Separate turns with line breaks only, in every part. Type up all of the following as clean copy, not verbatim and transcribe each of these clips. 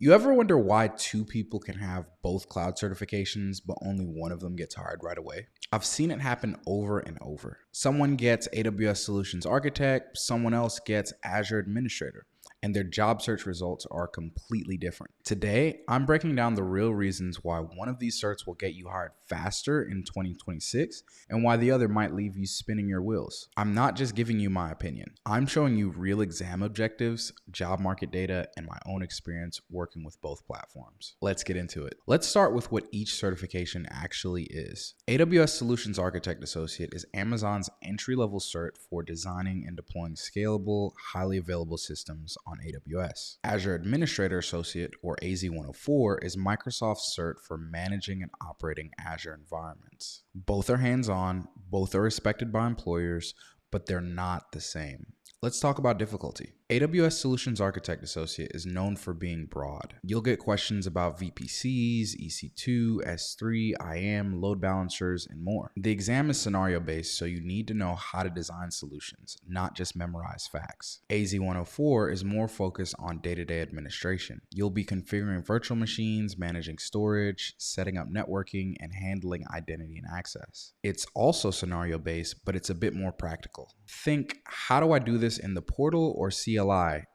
You ever wonder why two people can have both cloud certifications, but only one of them gets hired right away? I've seen it happen over and over. Someone gets AWS Solutions Architect, someone else gets Azure Administrator, and their job search results are completely different. Today, I'm breaking down the real reasons why one of these certs will get you hired faster in 2026 and why the other might leave you spinning your wheels. I'm not just giving you my opinion. I'm showing you real exam objectives, job market data, and my own experience working with both platforms. Let's get into it. Let's start with what each certification actually is. AWS Solutions Architect Associate is Amazon's entry-level cert for designing and deploying scalable, highly available systems on AWS. Azure Administrator Associate, or AZ-104, is Microsoft's cert for managing and operating Azure environments. Both are hands-on, both are respected by employers, but they're not the same. Let's talk about difficulty. AWS Solutions Architect Associate is known for being broad. You'll get questions about VPCs, EC2, S3, IAM, load balancers, and more. The exam is scenario-based, so you need to know how to design solutions, not just memorize facts. AZ-104 is more focused on day-to-day administration. You'll be configuring virtual machines, managing storage, setting up networking, and handling identity and access. It's also scenario-based, but it's a bit more practical. Think, how do I do this in the portal or CLI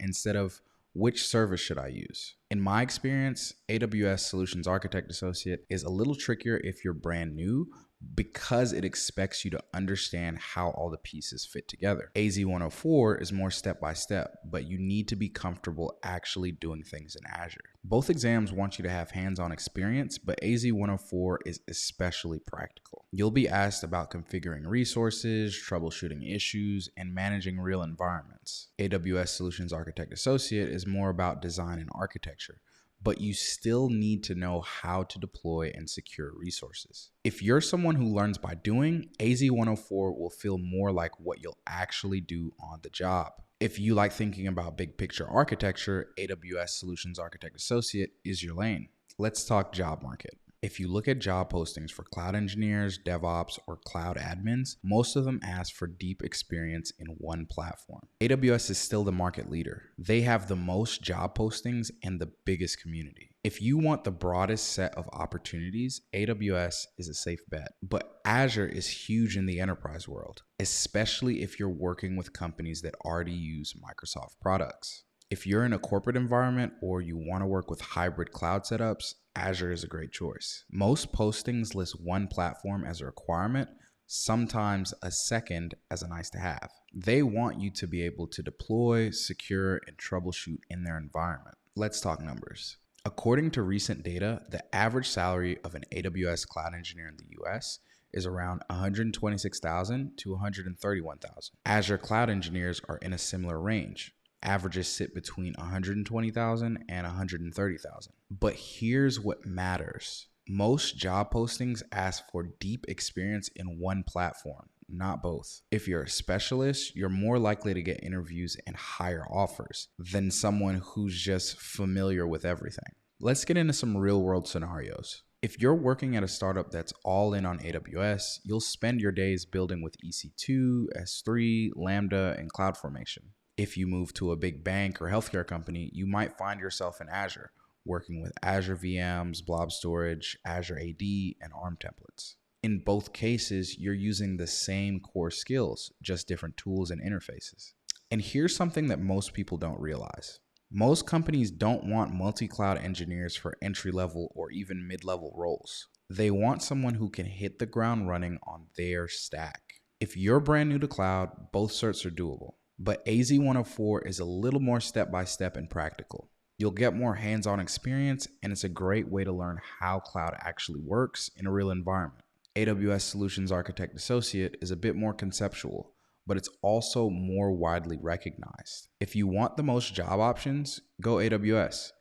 instead of which service should I use? In my experience, AWS Solutions Architect Associate is a little trickier if you're brand new because it expects you to understand how all the pieces fit together. AZ-104 is more step-by-step, but you need to be comfortable actually doing things in Azure. Both exams want you to have hands-on experience, but AZ-104 is especially practical. You'll be asked about configuring resources, troubleshooting issues, and managing real environments. AWS Solutions Architect Associate is more about design and architecture, but you still need to know how to deploy and secure resources. If you're someone who learns by doing, AZ-104 will feel more like what you'll actually do on the job. If you like thinking about big picture architecture, AWS Solutions Architect Associate is your lane. Let's talk job market. If you look at job postings for cloud engineers, DevOps, or cloud admins, most of them ask for deep experience in one platform. AWS is still the market leader. They have the most job postings and the biggest community. If you want the broadest set of opportunities, AWS is a safe bet. But Azure is huge in the enterprise world, especially if you're working with companies that already use Microsoft products. If you're in a corporate environment or you want to work with hybrid cloud setups, Azure is a great choice. Most postings list one platform as a requirement, sometimes a second as a nice to have. They want you to be able to deploy, secure, and troubleshoot in their environment. Let's talk numbers. According to recent data, the average salary of an AWS cloud engineer in the US is around $126,000 to $131,000. Azure cloud engineers are in a similar range. Averages sit between $120,000 and $130,000. But here's what matters. Most job postings ask for deep experience in one platform, not both. If you're a specialist, you're more likely to get interviews and higher offers than someone who's just familiar with everything. Let's get into some real-world scenarios. If you're working at a startup that's all in on AWS, you'll spend your days building with EC2, S3, Lambda, and CloudFormation. If you move to a big bank or healthcare company, you might find yourself in Azure, working with Azure VMs, blob storage, Azure AD, and ARM templates. In both cases, you're using the same core skills, just different tools and interfaces. And here's something that most people don't realize. Most companies don't want multi-cloud engineers for entry-level or even mid-level roles. They want someone who can hit the ground running on their stack. If you're brand new to cloud, both certs are doable. But AZ-104 is a little more step-by-step and practical. You'll get more hands-on experience, and it's a great way to learn how cloud actually works in a real environment. AWS Solutions Architect Associate is a bit more conceptual, but it's also more widely recognized. If you want the most job options, go AWS.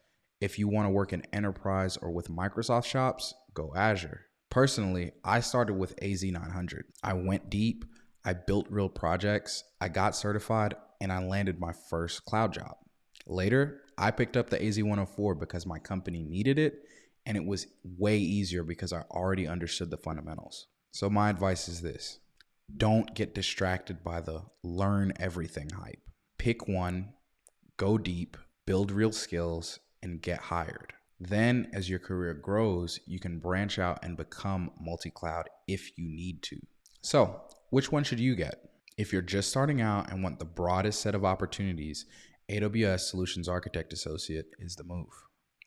If you want to work in enterprise or with Microsoft shops, go Azure. Personally, I started with AZ-900. I went deep, I built real projects, I got certified, and I landed my first cloud job. Later, I picked up the AZ-104 because my company needed it, and it was way easier because I already understood the fundamentals. So my advice is this: don't get distracted by the learn everything hype. Pick one, go deep, build real skills, and get hired. Then, as your career grows, you can branch out and become multi-cloud if you need to. So, which one should you get? If you're just starting out and want the broadest set of opportunities, AWS Solutions Architect Associate is the move.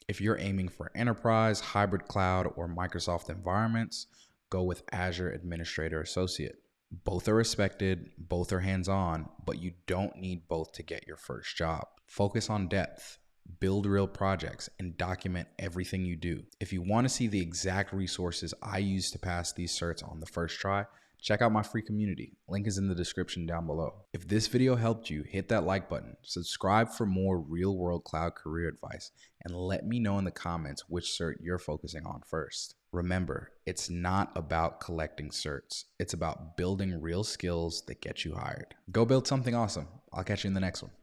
If you're aiming for enterprise, hybrid cloud, or Microsoft environments, go with Azure Administrator Associate. Both are respected, both are hands-on, but you don't need both to get your first job. Focus on depth, build real projects, and document everything you do. If you want to see the exact resources I use to pass these certs on the first try, check out my free community. Link is in the description down below. If this video helped you, hit that like button, subscribe for more real-world cloud career advice, and let me know in the comments which cert you're focusing on first. Remember, it's not about collecting certs. It's about building real skills that get you hired. Go build something awesome. I'll catch you in the next one.